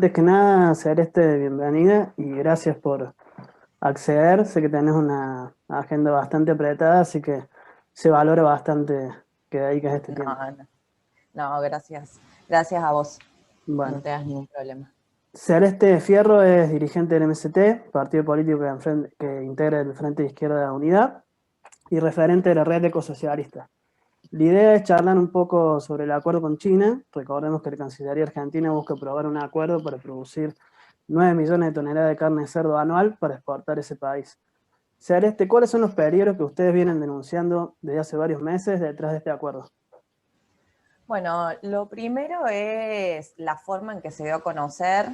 Antes que nada, Celeste, bienvenida y gracias por acceder. Sé que tenés una agenda bastante apretada, así que se valora bastante que dediques este No, tiempo. no, no, gracias. Gracias a vos. No Bueno, te das ningún problema. Celeste Fierro es dirigente del MST, partido político que integra el Frente de Izquierda de la Unidad y referente de la Red Ecosocialista. La idea es charlar un poco sobre el acuerdo con China. Recordemos que la Cancillería Argentina busca aprobar un acuerdo para producir 9 millones de toneladas de carne de cerdo anual para exportar a ese país. Celeste, ¿cuáles son los peligros que ustedes vienen denunciando desde hace varios meses detrás de este acuerdo? Bueno, lo primero es la forma en que se dio a conocer,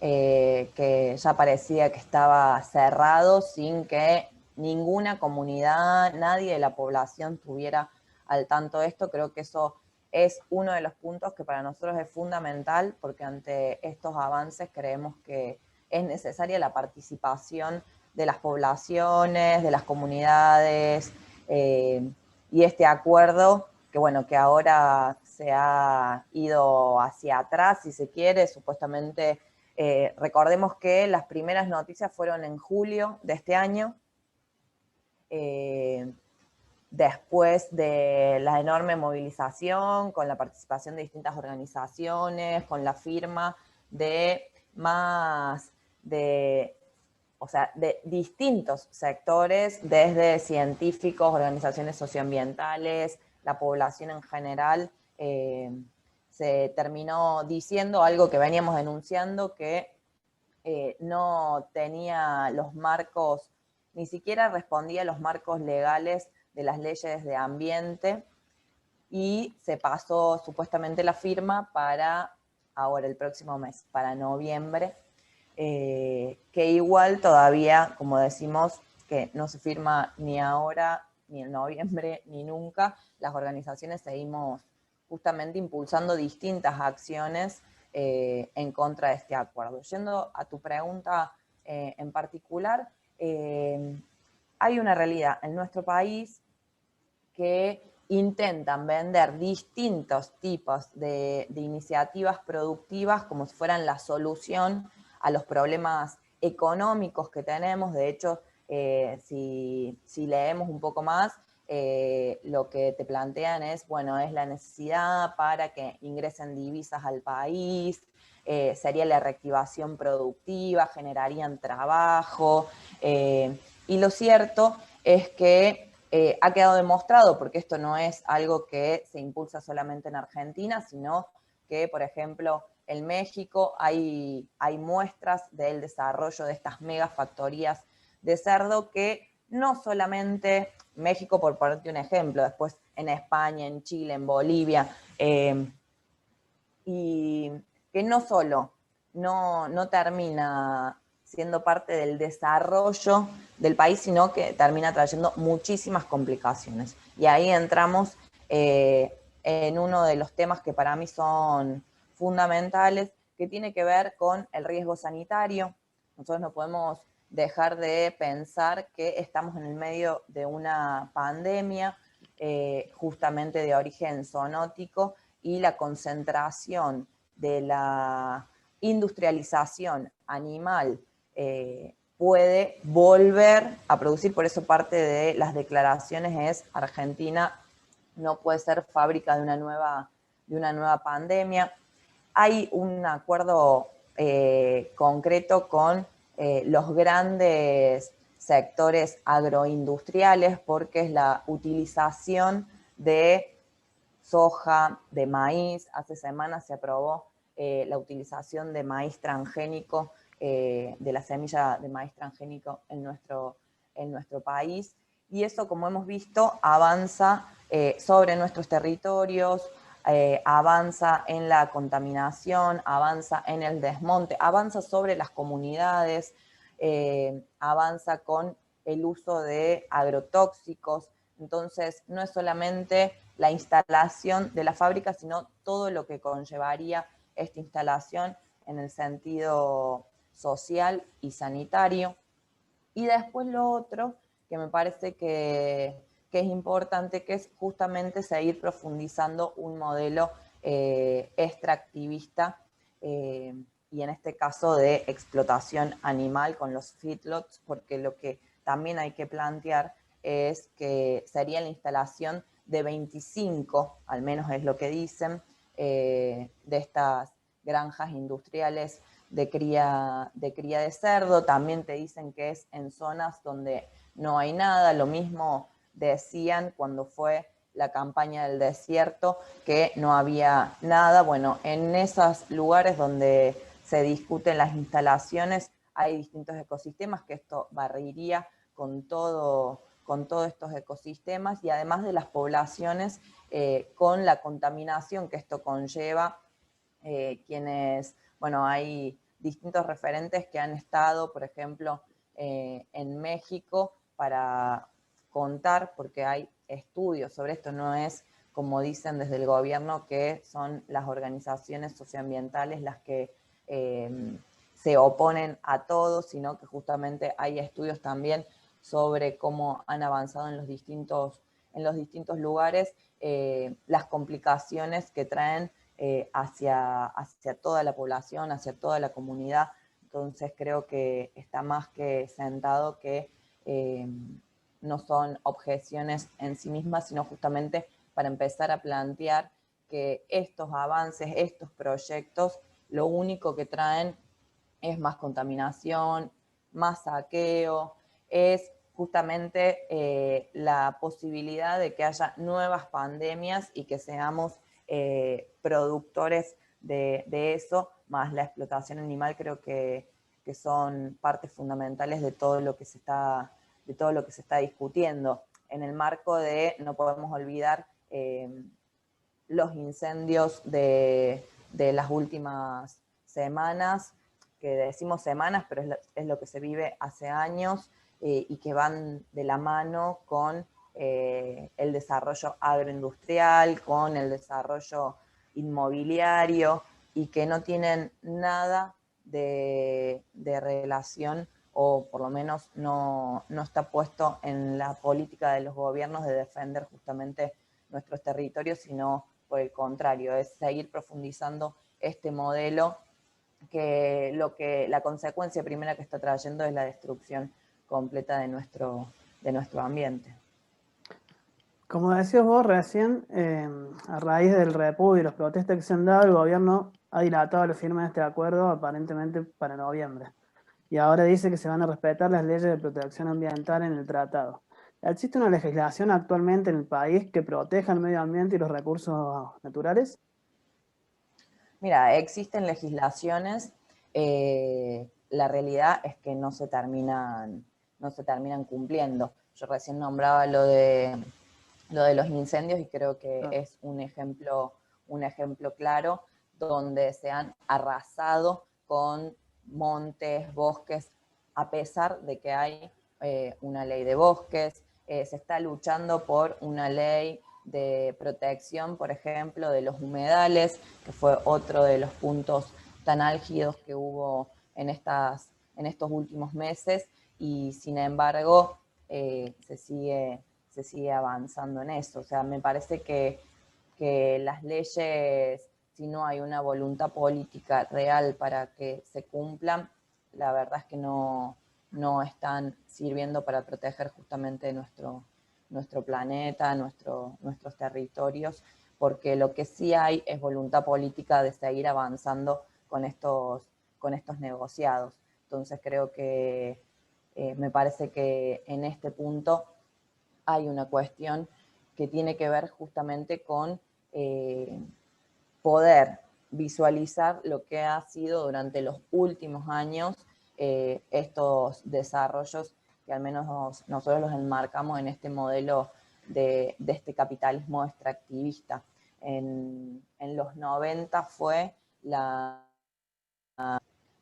que ya parecía que estaba cerrado sin que ninguna comunidad, nadie de la población tuviera al tanto de esto. Creo que eso es uno de los puntos que para nosotros es fundamental, porque ante estos avances creemos que es necesaria la participación de las poblaciones, de las comunidades, y este acuerdo que bueno, que ahora se ha ido hacia atrás, si se quiere, supuestamente, recordemos que las primeras noticias fueron en julio de este año, después de la enorme movilización, con la participación de distintas organizaciones, con la firma de más de, o sea, de distintos sectores, desde científicos, organizaciones socioambientales, la población en general, se terminó diciendo algo que veníamos denunciando, que no tenía los marcos, ni siquiera respondía a los marcos legales de las leyes de ambiente, y se pasó supuestamente la firma para ahora, el próximo mes, para noviembre, que igual todavía, como decimos, que no se firma ni ahora, ni en noviembre, ni nunca. Las organizaciones seguimos justamente impulsando distintas acciones en contra de este acuerdo. Yendo a tu pregunta en particular, hay una realidad en nuestro país que intentan vender distintos tipos de iniciativas productivas como si fueran la solución a los problemas económicos que tenemos. De hecho, si leemos un poco más, lo que te plantean es, bueno, es la necesidad para que ingresen divisas al país, sería la reactivación productiva, generarían trabajo, y lo cierto es que ha quedado demostrado, porque esto no es algo que se impulsa solamente en Argentina, sino que, por ejemplo, en México hay muestras del desarrollo de estas megafactorías de cerdo que no solamente México, por ponerte un ejemplo, después en España, en Chile, en Bolivia, y que no solo no termina siendo parte del desarrollo del país, sino que termina trayendo muchísimas complicaciones. Y ahí entramos en uno de los temas que para mí son fundamentales, que tiene que ver con el riesgo sanitario. Nosotros no podemos dejar de pensar que estamos en el medio de una pandemia, justamente de origen zoonótico, y la concentración de la industrialización animal puede volver a producir. Por eso parte de las declaraciones es: Argentina no puede ser fábrica de una nueva pandemia. Hay un acuerdo concreto con los grandes sectores agroindustriales, porque es la utilización de soja, de maíz. Hace semanas se aprobó la utilización de maíz transgénico, de la semilla de maíz transgénico en nuestro país. Y eso, como hemos visto, avanza sobre nuestros territorios, avanza en la contaminación, avanza en el desmonte, avanza sobre las comunidades, avanza con el uso de agrotóxicos. Entonces, no es solamente la instalación de la fábrica, sino todo lo que conllevaría esta instalación en el sentido social y sanitario. Y después lo otro que me parece que es importante, que es justamente seguir profundizando un modelo extractivista, y en este caso de explotación animal con los feedlots, porque lo que también hay que plantear es que sería la instalación de 25, al menos es lo que dicen, de estas granjas industriales de cría de cerdo. También te dicen que es en zonas donde no hay nada. Lo mismo decían cuando fue la campaña del desierto, que no había nada. Bueno, en esos lugares donde se discuten las instalaciones hay distintos ecosistemas, que esto barrería con todos estos ecosistemas, y además de las poblaciones, con la contaminación que esto conlleva, bueno, hay distintos referentes que han estado, por ejemplo, en México para contar, porque hay estudios sobre esto, no es como dicen desde el gobierno, que son las organizaciones socioambientales las que se oponen a todo, sino que justamente hay estudios también sobre cómo han avanzado en los distintos lugares, las complicaciones que traen hacia toda la población, hacia toda la comunidad. Entonces creo que está más que sentado que no son objeciones en sí mismas, sino justamente para empezar a plantear que estos avances, estos proyectos, lo único que traen es más contaminación, más saqueo, es justamente la posibilidad de que haya nuevas pandemias y que seamos productores de eso, más la explotación animal. Creo que son partes fundamentales de todo lo que se está discutiendo. En el marco de, no podemos olvidar, los incendios de las últimas semanas, que decimos semanas, pero es lo que se vive hace años, y que van de la mano con el desarrollo agroindustrial, con el desarrollo inmobiliario, y que no tienen nada de relación, o por lo menos no está puesto en la política de los gobiernos de defender justamente nuestros territorios, sino por el contrario, es seguir profundizando este modelo, que la consecuencia primera que está trayendo es la destrucción completa de nuestro ambiente. Como decías vos recién, a raíz del repudio y las protestas que se han dado, el gobierno ha dilatado la firma de este acuerdo aparentemente para noviembre. Y ahora dice que se van a respetar las leyes de protección ambiental en el tratado. ¿Existe una legislación actualmente en el país que proteja el medio ambiente y los recursos naturales? Mira, existen legislaciones, la realidad es que no se terminan cumpliendo. Yo recién nombraba lo de los incendios, y creo que es un ejemplo claro, donde se han arrasado con montes, bosques, a pesar de que hay una ley de bosques. Se está luchando por una ley de protección, por ejemplo, de los humedales, que fue otro de los puntos tan álgidos que hubo en estos últimos meses, y sin embargo se sigue avanzando en eso. O sea, me parece que las leyes, si no hay una voluntad política real para que se cumplan, la verdad es que no están sirviendo para proteger justamente nuestro planeta, nuestros territorios, porque lo que sí hay es voluntad política de seguir avanzando con estos negociados. Entonces creo que me parece que en este punto hay una cuestión que tiene que ver justamente con poder visualizar lo que ha sido durante los últimos años estos desarrollos, que al menos nosotros los enmarcamos en este modelo de este capitalismo extractivista. En los 90 fue la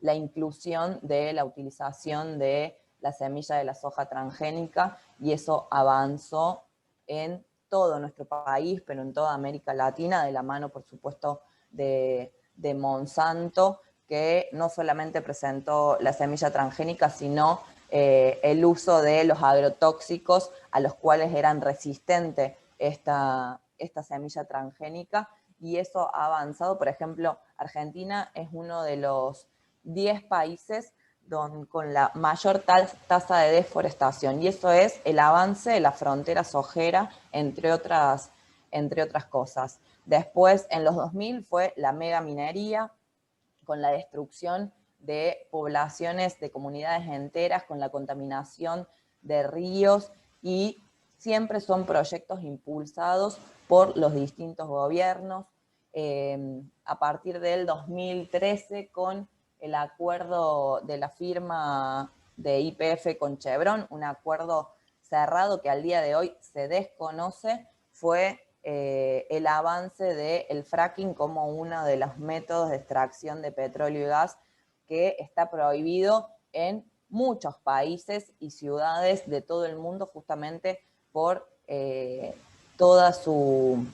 inclusión de la utilización de la semilla de la soja transgénica, y eso avanzó en todo nuestro país, pero en toda América Latina, de la mano, por supuesto, de Monsanto, que no solamente presentó la semilla transgénica, sino el uso de los agrotóxicos a los cuales eran resistentes esta semilla transgénica, y eso ha avanzado. Por ejemplo, Argentina es uno de los 10 países con la mayor tasa de deforestación, y eso es el avance de la frontera sojera, entre otras cosas. Después, en los 2000, fue la megaminería, con la destrucción de poblaciones, de comunidades enteras, con la contaminación de ríos, y siempre son proyectos impulsados por los distintos gobiernos. A partir del 2013, con el acuerdo de la firma de YPF con Chevron, un acuerdo cerrado que al día de hoy se desconoce, fue el avance del fracking como uno de los métodos de extracción de petróleo y gas que está prohibido en muchos países y ciudades de todo el mundo, justamente por toda su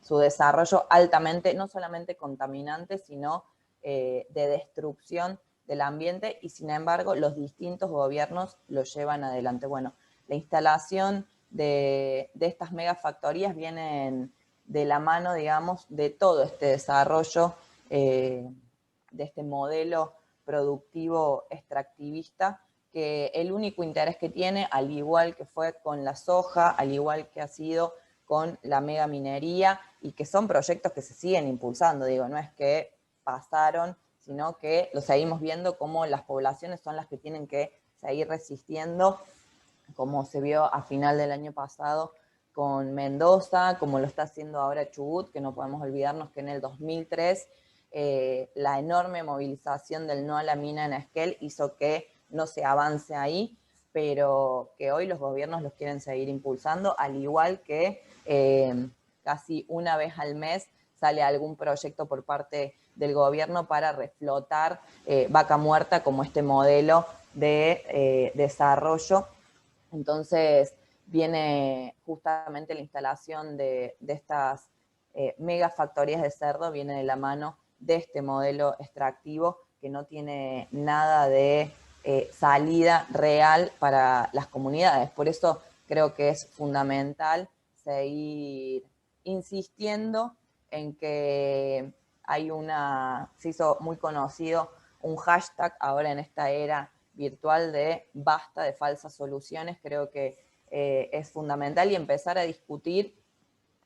desarrollo altamente, no solamente contaminante, sino de destrucción del ambiente, y sin embargo los distintos gobiernos lo llevan adelante. Bueno, la instalación de estas megafactorías vienen de la mano, digamos, de todo este desarrollo, de este modelo productivo extractivista, que el único interés que tiene, al igual que fue con la soja, al igual que ha sido con la megaminería, y que son proyectos que se siguen impulsando, digo, no es que pasaron, sino que lo seguimos viendo como las poblaciones son las que tienen que seguir resistiendo, como se vio a final del año pasado con Mendoza, como lo está haciendo ahora Chubut, que no podemos olvidarnos que en el 2003 la enorme movilización del no a la mina en Esquel hizo que no se avance ahí, pero que hoy los gobiernos los quieren seguir impulsando, al igual que casi una vez al mes sale algún proyecto por parte del gobierno para reflotar Vaca Muerta como este modelo de desarrollo. Entonces viene justamente la instalación de estas megafactorías de cerdo, viene de la mano de este modelo extractivo que no tiene nada de salida real para las comunidades. Por eso creo que es fundamental seguir insistiendo en que se hizo muy conocido un hashtag ahora en esta era virtual de basta de falsas soluciones. Creo que es fundamental, y empezar a discutir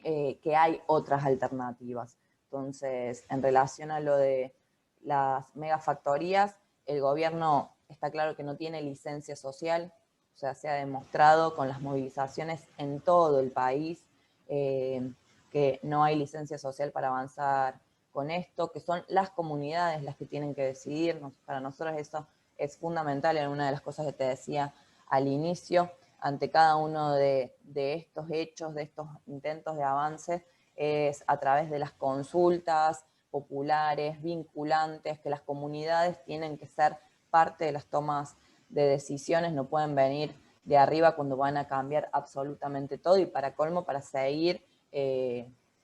que hay otras alternativas. Entonces, en relación a lo de las megafactorías, el gobierno está claro que no tiene licencia social, o sea, se ha demostrado con las movilizaciones en todo el país que no hay licencia social para avanzar con esto, que son las comunidades las que tienen que decidir. Para nosotros eso es fundamental, en una de las cosas que te decía al inicio, ante cada uno de estos hechos, de estos intentos de avance, es a través de las consultas populares, vinculantes, que las comunidades tienen que ser parte de las tomas de decisiones, no pueden venir de arriba cuando van a cambiar absolutamente todo, y para colmo, para seguir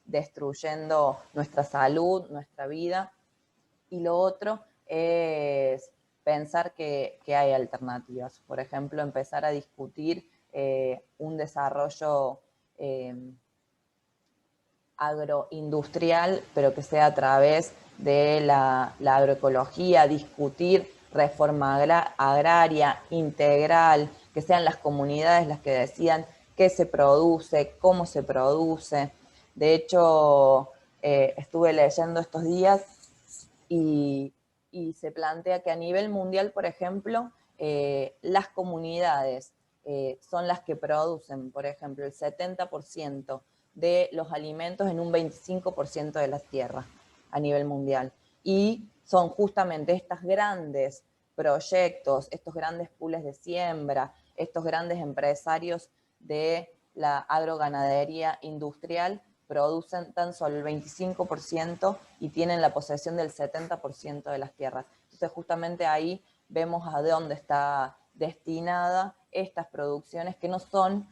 destruyendo nuestra salud, nuestra vida. Y lo otro es pensar que hay alternativas. Por ejemplo, empezar a discutir un desarrollo agroindustrial, pero que sea a través de la agroecología, discutir reforma agraria integral, que sean las comunidades las que decidan qué se produce, cómo se produce. De hecho, estuve leyendo estos días y se plantea que a nivel mundial, por ejemplo, las comunidades son las que producen, por ejemplo, el 70% de los alimentos en un 25% de las tierras a nivel mundial. Y son justamente estos grandes proyectos, estos grandes pools de siembra, estos grandes empresarios de la agroganadería industrial, producen tan solo el 25% y tienen la posesión del 70% de las tierras. Entonces, justamente ahí vemos a dónde está destinada estas producciones, que no son,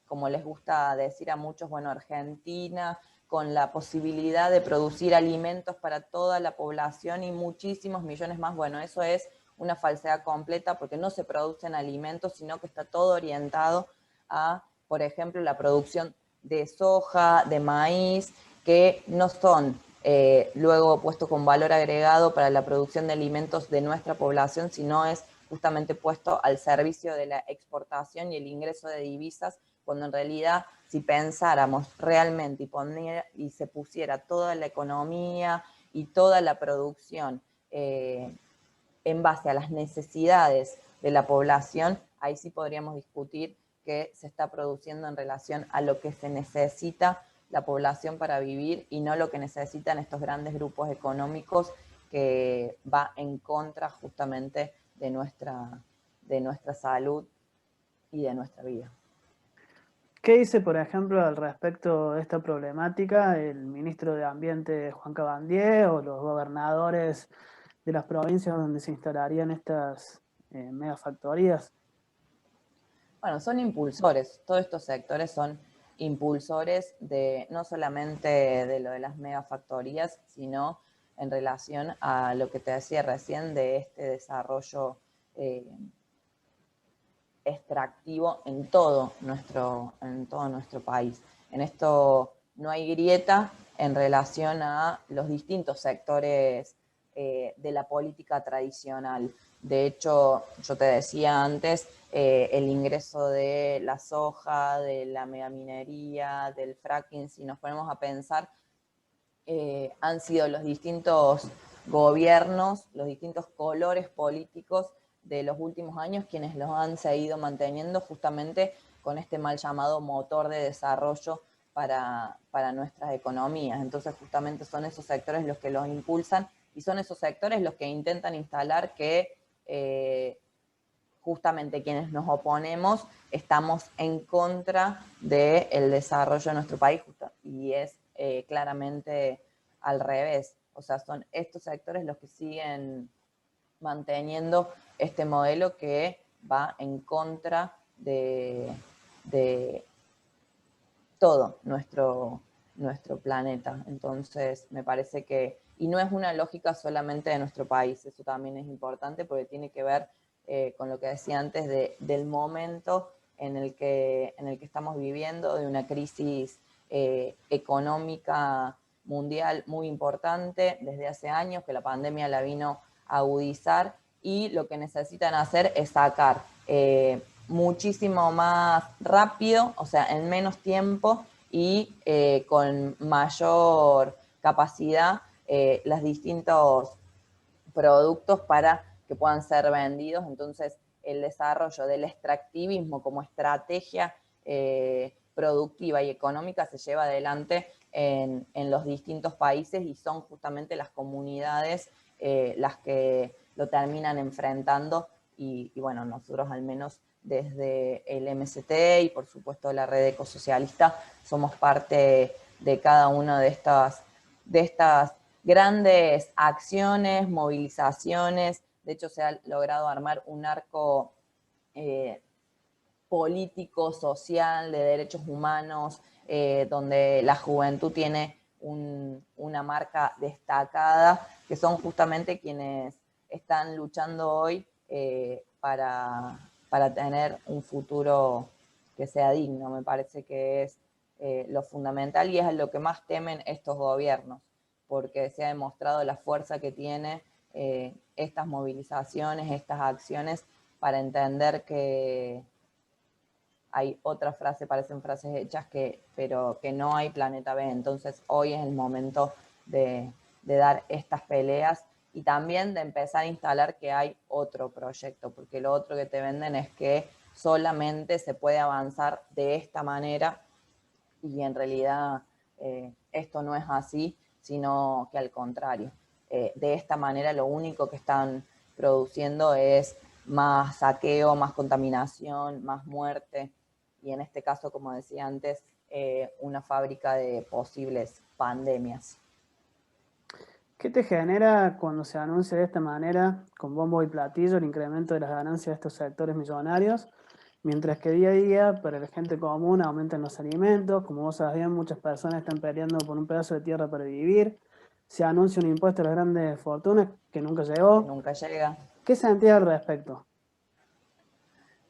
como les gusta decir a muchos, bueno, Argentina, con la posibilidad de producir alimentos para toda la población y muchísimos millones más. Bueno, eso es una falsedad completa, porque no se producen alimentos, sino que está todo orientado a, por ejemplo, la producción de soja, de maíz, que no son luego puesto con valor agregado para la producción de alimentos de nuestra población, sino es justamente puesto al servicio de la exportación y el ingreso de divisas, cuando en realidad si pensáramos realmente y se pusiera toda la economía y toda la producción en base a las necesidades de la población, ahí sí podríamos discutir que se está produciendo en relación a lo que se necesita la población para vivir y no lo que necesitan estos grandes grupos económicos, que va en contra justamente de nuestra salud y de nuestra vida. ¿Qué dice, por ejemplo, al respecto de esta problemática el ministro de Ambiente, Juan Cabandier, o los gobernadores de las provincias donde se instalarían estas megafactorías? Bueno, son impulsores, todos estos sectores son impulsores de no solamente de lo de las megafactorías, sino en relación a lo que te decía recién de este desarrollo extractivo en todo nuestro país. En esto no hay grieta en relación a los distintos sectores de la política tradicional. De hecho, yo te decía antes, el ingreso de la soja, de la megaminería, del fracking, si nos ponemos a pensar, han sido los distintos gobiernos, los distintos colores políticos de los últimos años quienes los han seguido manteniendo justamente con este mal llamado motor de desarrollo para nuestras economías. Entonces justamente son esos sectores los que los impulsan y son esos sectores los que intentan instalar que justamente quienes nos oponemos estamos en contra del desarrollo de nuestro país, y es claramente al revés. O sea, son estos sectores los que siguen manteniendo este modelo que va en contra de todo nuestro planeta. Entonces, me parece que, y no es una lógica solamente de nuestro país, eso también es importante porque tiene que ver con lo que decía antes del momento en el que estamos viviendo, de una crisis económica mundial muy importante desde hace años, que la pandemia la vino a agudizar, y lo que necesitan hacer es sacar muchísimo más rápido, o sea, en menos tiempo y con mayor capacidad los distintos productos para que puedan ser vendidos. Entonces, el desarrollo del extractivismo como estrategia productiva y económica se lleva adelante en los distintos países y son justamente las comunidades las que lo terminan enfrentando y bueno, nosotros al menos desde el MST y por supuesto la red ecosocialista somos parte de cada una de estas grandes acciones, movilizaciones. De hecho, se ha logrado armar un arco político, social, de derechos humanos, donde la juventud tiene una marca destacada, que son justamente quienes están luchando hoy para tener un futuro que sea digno. Me parece que es lo fundamental y es lo que más temen estos gobiernos, porque se ha demostrado la fuerza que tiene estas movilizaciones, estas acciones, para entender que hay otra frase, parecen frases hechas, pero que no hay planeta B. Entonces hoy es el momento de dar estas peleas y también de empezar a instalar que hay otro proyecto, porque lo otro que te venden es que solamente se puede avanzar de esta manera y en realidad esto no es así, sino que al contrario. De esta manera lo único que están produciendo es más saqueo, más contaminación, más muerte y en este caso, como decía antes, una fábrica de posibles pandemias. ¿Qué te genera cuando se anuncia de esta manera, con bombo y platillo, el incremento de las ganancias de estos sectores millonarios, mientras que día a día para la gente común aumentan los alimentos? Como vos sabés bien, muchas personas están peleando por un pedazo de tierra para vivir, se anuncia un impuesto a las grandes fortunas que nunca Que llegó. nunca llega. ¿Qué sentís al respecto?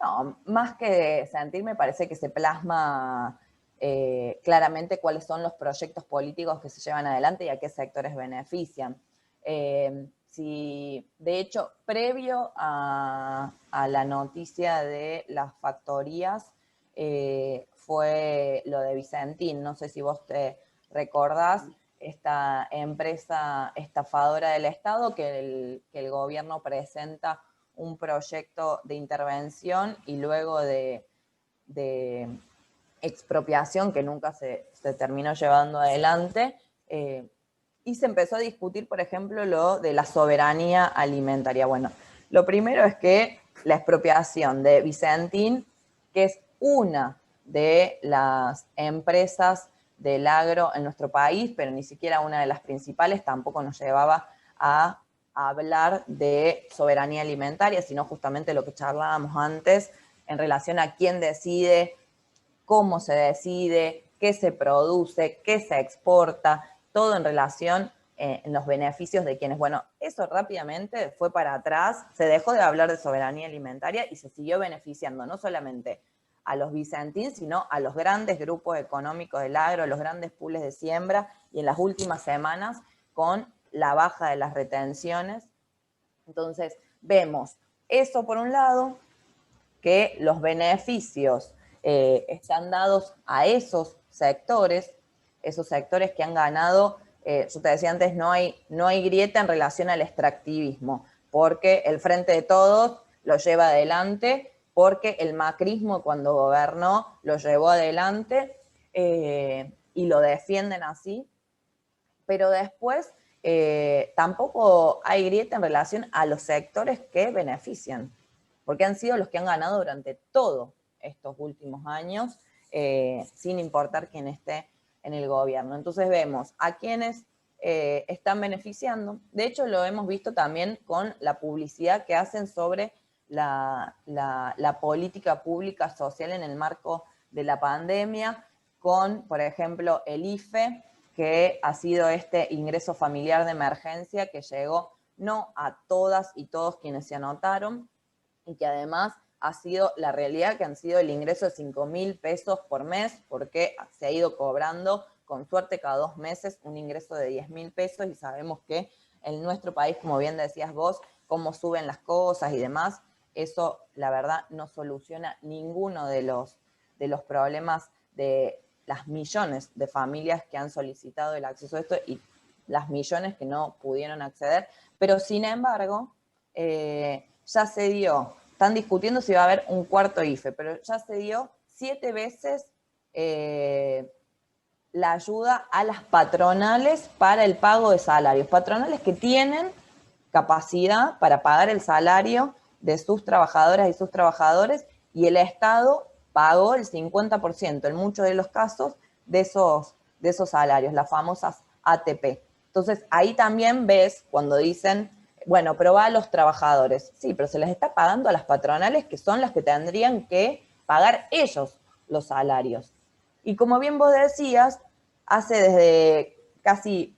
No, más que sentir, me parece que se plasma claramente cuáles son los proyectos políticos que se llevan adelante y a qué sectores benefician. De hecho, previo a la noticia de las factorías, fue lo de Vicentín. No sé si vos te recordás, esta empresa estafadora del Estado que el gobierno presenta un proyecto de intervención y luego de expropiación que nunca se terminó llevando adelante, y se empezó a discutir, por ejemplo, lo de la soberanía alimentaria. Bueno, lo primero es que la expropiación de Vicentín, que es una de las empresas del agro en nuestro país, pero ni siquiera una de las principales, tampoco nos llevaba a hablar de soberanía alimentaria, sino justamente lo que charlábamos antes en relación a quién decide, cómo se decide, qué se produce, qué se exporta, todo en relación en los beneficios de quienes. Bueno, eso rápidamente fue para atrás, se dejó de hablar de soberanía alimentaria y se siguió beneficiando no solamente a los Vicentín, sino a los grandes grupos económicos del agro, los grandes pools de siembra, y en las últimas semanas con la baja de las retenciones. Entonces, vemos eso por un lado, que los beneficios están dados a esos sectores que han ganado. Yo te decía antes, no hay grieta en relación al extractivismo, porque el Frente de Todos lo lleva adelante, porque el macrismo cuando gobernó lo llevó adelante, y lo defienden así, pero después tampoco hay grieta en relación a los sectores que benefician, porque han sido los que han ganado durante todos estos últimos años, sin importar quién esté en el gobierno. Entonces vemos a quienes están beneficiando. De hecho, lo hemos visto también con la publicidad que hacen sobre la política pública social en el marco de la pandemia, con, por ejemplo, el IFE, que ha sido este ingreso familiar de emergencia que llegó no a todas y todos quienes se anotaron, y que además ha sido la realidad, que han sido el ingreso de 5.000 pesos por mes, porque se ha ido cobrando con suerte cada 2 meses un ingreso de 10.000 pesos, y sabemos que en nuestro país, como bien decías vos, cómo suben las cosas y demás, eso la verdad no soluciona ninguno de los problemas de las millones de familias que han solicitado el acceso a esto y las millones que no pudieron acceder, pero sin embargo, ya se dio, están discutiendo si va a haber un cuarto IFE, pero ya se dio 7 veces la ayuda a las patronales para el pago de salarios, patronales que tienen capacidad para pagar el salario de sus trabajadoras y sus trabajadores, y el Estado pagó el 50% en muchos de los casos de esos salarios, las famosas ATP. Entonces, ahí también ves cuando dicen, bueno, pero va a los trabajadores. Sí, pero se les está pagando a las patronales, que son las que tendrían que pagar ellos los salarios. Y como bien vos decías, hace desde casi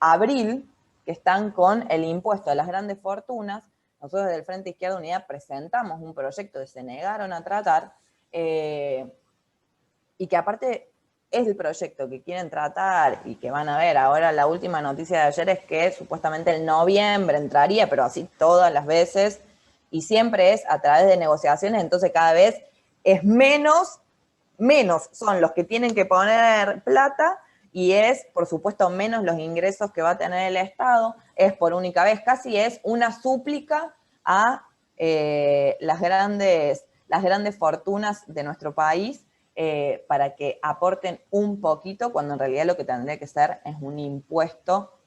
abril que están con el impuesto a las grandes fortunas. Nosotros desde el Frente Izquierda Unida presentamos un proyecto que se negaron a tratar, y que aparte es el proyecto que quieren tratar y que van a ver. Ahora la última noticia de ayer es que supuestamente en noviembre entraría, pero así todas las veces, y siempre es a través de negociaciones, entonces cada vez es menos son los que tienen que poner plata, y es, por supuesto, menos los ingresos que va a tener el Estado. Es por única vez, casi es una súplica a las grandes fortunas de nuestro país, para que aporten un poquito, cuando en realidad lo que tendría que ser es un impuesto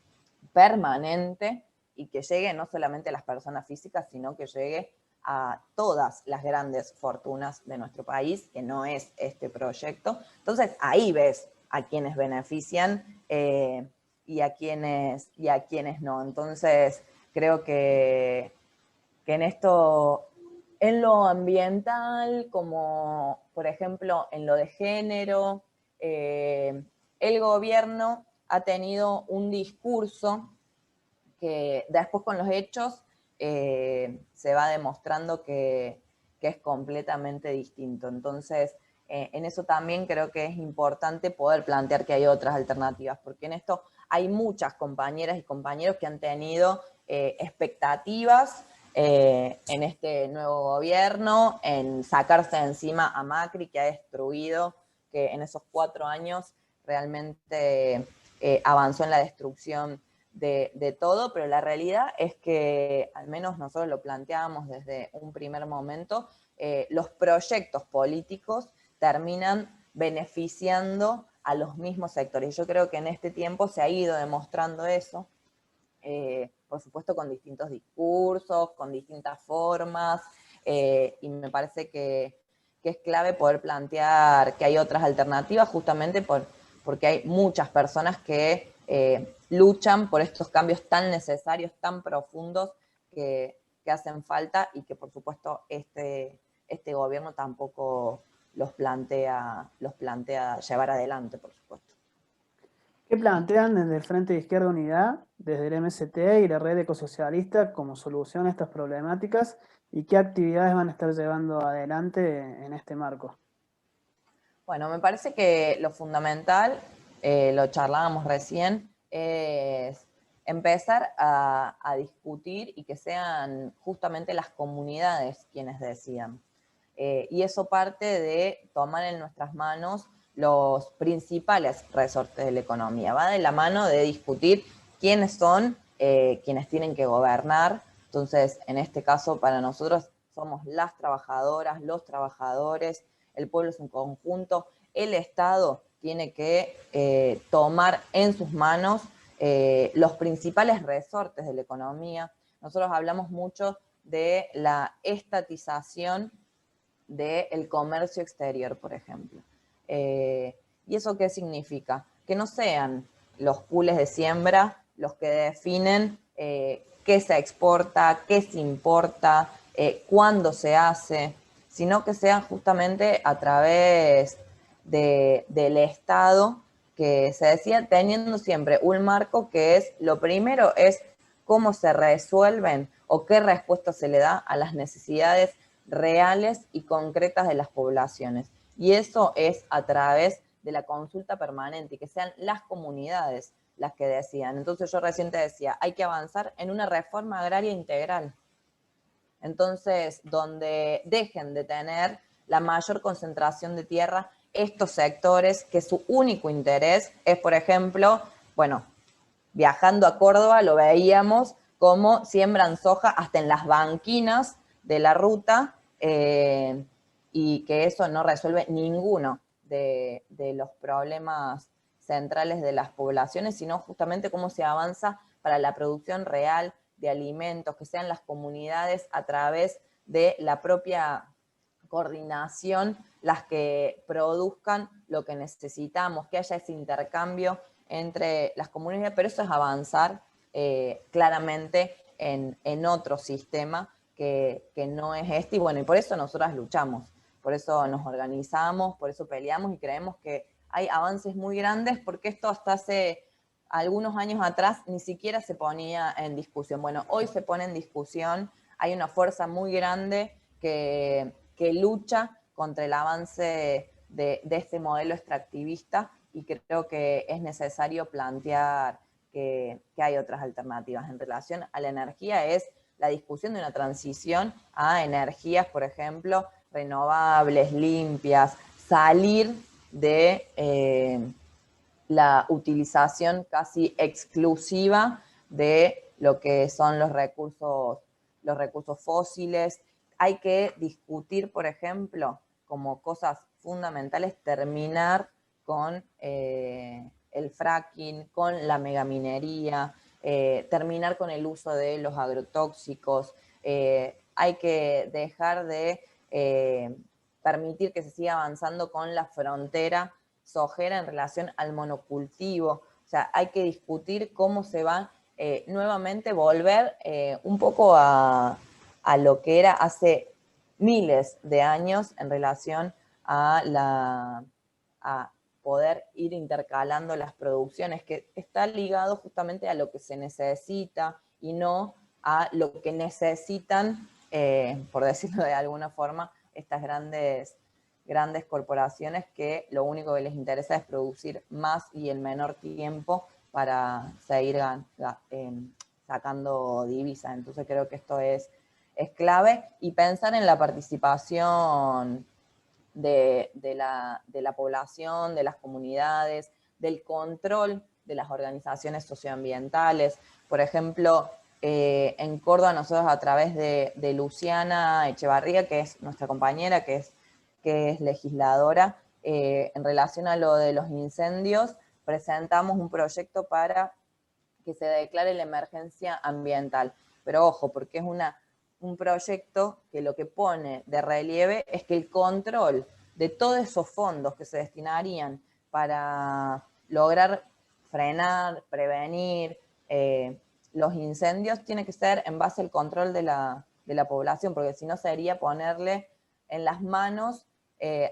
permanente y que llegue no solamente a las personas físicas, sino que llegue a todas las grandes fortunas de nuestro país, que no es este proyecto. Entonces ahí ves a quienes benefician, y a quienes no. Entonces creo que en esto, en lo ambiental, como por ejemplo en lo de género, el gobierno ha tenido un discurso que después con los hechos se va demostrando que es completamente distinto. Entonces, en eso también creo que es importante poder plantear que hay otras alternativas, porque en esto hay muchas compañeras y compañeros que han tenido expectativas en este nuevo gobierno, en sacarse de encima a Macri, que ha destruido, que en esos 4 años realmente avanzó en la destrucción de todo, pero la realidad es que, al menos nosotros lo planteábamos desde un primer momento, los proyectos políticos terminan beneficiando a los mismos sectores. Yo creo que en este tiempo se ha ido demostrando eso, por supuesto con distintos discursos, con distintas formas, y me parece que es clave poder plantear que hay otras alternativas justamente porque hay muchas personas que luchan por estos cambios tan necesarios, tan profundos que hacen falta y que por supuesto este gobierno tampoco los plantea llevar adelante, por supuesto. ¿Qué plantean desde el Frente de Izquierda Unidad, desde el MST y la Red Ecosocialista como solución a estas problemáticas y qué actividades van a estar llevando adelante en este marco? Bueno, me parece que lo fundamental, lo charlábamos recién, es empezar a discutir y que sean justamente las comunidades quienes decidan. Y eso parte de tomar en nuestras manos los principales resortes de la economía. Va de la mano de discutir quiénes son quienes tienen que gobernar. Entonces, en este caso, para nosotros somos las trabajadoras, los trabajadores, el pueblo es un conjunto. El Estado tiene que tomar en sus manos los principales resortes de la economía. Nosotros hablamos mucho de la estatización del comercio exterior, por ejemplo. ¿Y eso qué significa? Que no sean los pools de siembra los que definen qué se exporta, qué se importa, cuándo se hace, sino que sean justamente a través del Estado, que se decía teniendo siempre un marco que es, lo primero es cómo se resuelven o qué respuesta se le da a las necesidades reales y concretas de las poblaciones. Y eso es a través de la consulta permanente y que sean las comunidades las que decidan. Entonces yo recién te decía, hay que avanzar en una reforma agraria integral. Entonces, donde dejen de tener la mayor concentración de tierra estos sectores que su único interés es, por ejemplo, bueno, viajando a Córdoba lo veíamos como siembran soja hasta en las banquinas de la ruta y que eso no resuelve ninguno de los problemas centrales de las poblaciones, sino justamente cómo se avanza para la producción real de alimentos, que sean las comunidades a través de la propia coordinación las que produzcan lo que necesitamos, que haya ese intercambio entre las comunidades, pero eso es avanzar claramente en otro sistema que no es este, y bueno, y por eso nosotras luchamos, por eso nos organizamos, por eso peleamos y creemos que hay avances muy grandes, porque esto hasta hace algunos años atrás ni siquiera se ponía en discusión. Bueno, hoy se pone en discusión, hay una fuerza muy grande que lucha contra el avance de este modelo extractivista y creo que es necesario plantear que hay otras alternativas. En relación a la energía es la discusión de una transición a energías, por ejemplo, renovables, limpias, salir de la utilización casi exclusiva de lo que son los recursos fósiles. Hay que discutir, por ejemplo, como cosas fundamentales, terminar con el fracking, con la megaminería, terminar con el uso de los agrotóxicos. Hay que dejar de permitir que se siga avanzando con la frontera sojera en relación al monocultivo. O sea, hay que discutir cómo se va nuevamente volver un poco a lo que era hace miles de años en relación a poder ir intercalando las producciones, que está ligado justamente a lo que se necesita y no a lo que necesitan, por decirlo de alguna forma, estas grandes grandes corporaciones que lo único que les interesa es producir más y en menor tiempo para seguir sacando divisas. Entonces creo que esto es clave, y pensar en la participación de la población, de las comunidades, del control de las organizaciones socioambientales. Por ejemplo, en Córdoba nosotros a través de Luciana Echevarría, que es nuestra compañera, que es legisladora, en relación a lo de los incendios, presentamos un proyecto para que se declare la emergencia ambiental. Pero ojo, porque es un proyecto que lo que pone de relieve es que el control de todos esos fondos que se destinarían para lograr frenar, prevenir los incendios, tiene que ser en base al control de la población, porque si no sería ponerle en las manos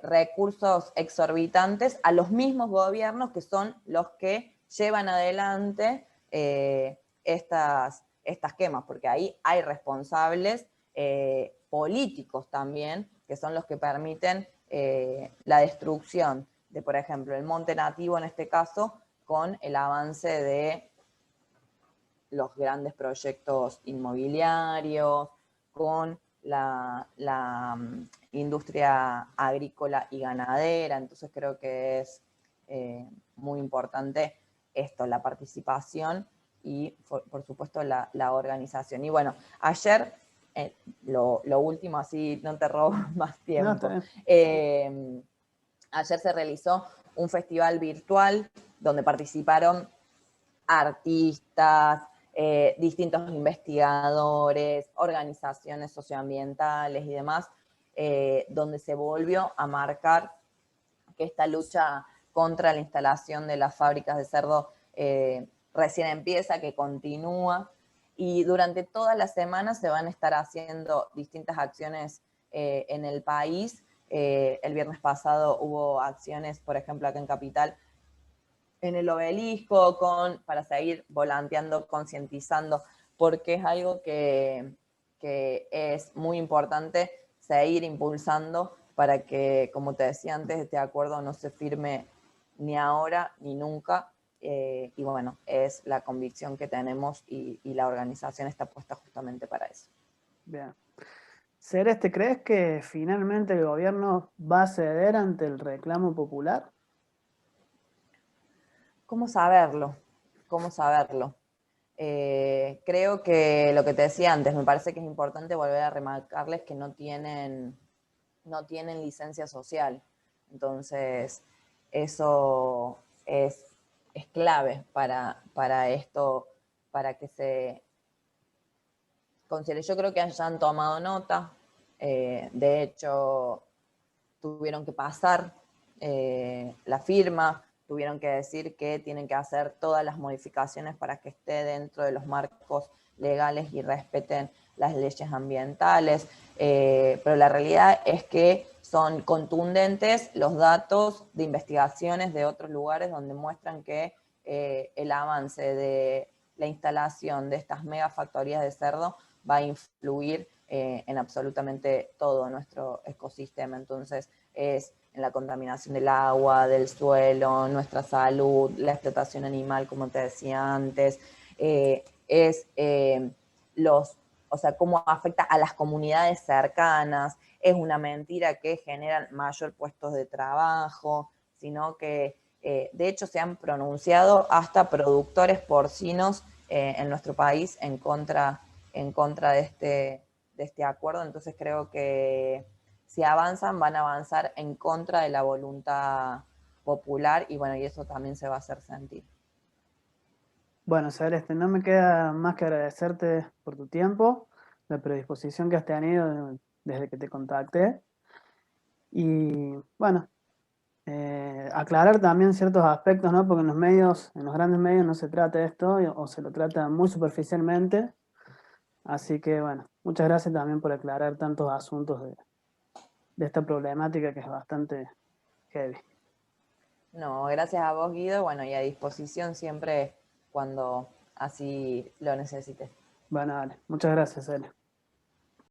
recursos exorbitantes a los mismos gobiernos que son los que llevan adelante estas quemas, porque ahí hay responsables políticos también, que son los que permiten la destrucción de, por ejemplo, el monte nativo en este caso, con el avance de los grandes proyectos inmobiliarios, con la industria agrícola y ganadera. Entonces creo que es muy importante esto, la participación y por supuesto la organización. Y bueno, ayer, lo último, así no te robo más No, está tiempo, bien. ayer se realizó un festival virtual donde participaron artistas, distintos investigadores, organizaciones socioambientales y demás, donde se volvió a marcar que esta lucha contra la instalación de las fábricas de cerdo recién empieza, que continúa, y durante toda la semana se van a estar haciendo distintas acciones en el país. El viernes pasado hubo acciones, por ejemplo, acá en Capital, en el Obelisco, para seguir volanteando, concientizando, porque es algo que es muy importante seguir impulsando para que, como te decía antes, este acuerdo no se firme ni ahora ni nunca. Y bueno, es la convicción que tenemos y la organización está puesta justamente para eso. Bien. Celeste, ¿crees que finalmente el gobierno va a ceder ante el reclamo popular? ¿Cómo saberlo? ¿Cómo saberlo? Creo que lo que te decía antes, me parece que es importante volver a remarcarles que no tienen licencia social. Entonces, eso es clave para esto, para que se considere. Yo creo que hayan tomado nota. De hecho, tuvieron que pasar la firma, tuvieron que decir que tienen que hacer todas las modificaciones para que esté dentro de los marcos legales y respeten las leyes ambientales, pero la realidad es que son contundentes los datos de investigaciones de otros lugares donde muestran que el avance de la instalación de estas megafactorías de cerdo va a influir en absolutamente todo nuestro ecosistema. Entonces, es en la contaminación del agua, del suelo, nuestra salud, la explotación animal, como te decía antes, o sea, cómo afecta a las comunidades cercanas. Es una mentira que generan mayor puestos de trabajo, sino que de hecho se han pronunciado hasta productores porcinos en nuestro país en contra de este acuerdo. Entonces creo que si avanzan, van a avanzar en contra de la voluntad popular, y bueno, y eso también se va a hacer sentir. Bueno, Celeste, no me queda más que agradecerte por tu tiempo, la predisposición que has tenido desde que te contacté. Y bueno, aclarar también ciertos aspectos, ¿no? Porque en los medios, en los grandes medios no se trata esto, o se lo trata muy superficialmente. Así que bueno, muchas gracias también por aclarar tantos asuntos de esta problemática que es bastante heavy. No, gracias a vos, Guido, bueno, y a disposición siempre cuando así lo necesites. Bueno, dale, muchas gracias, Celeste.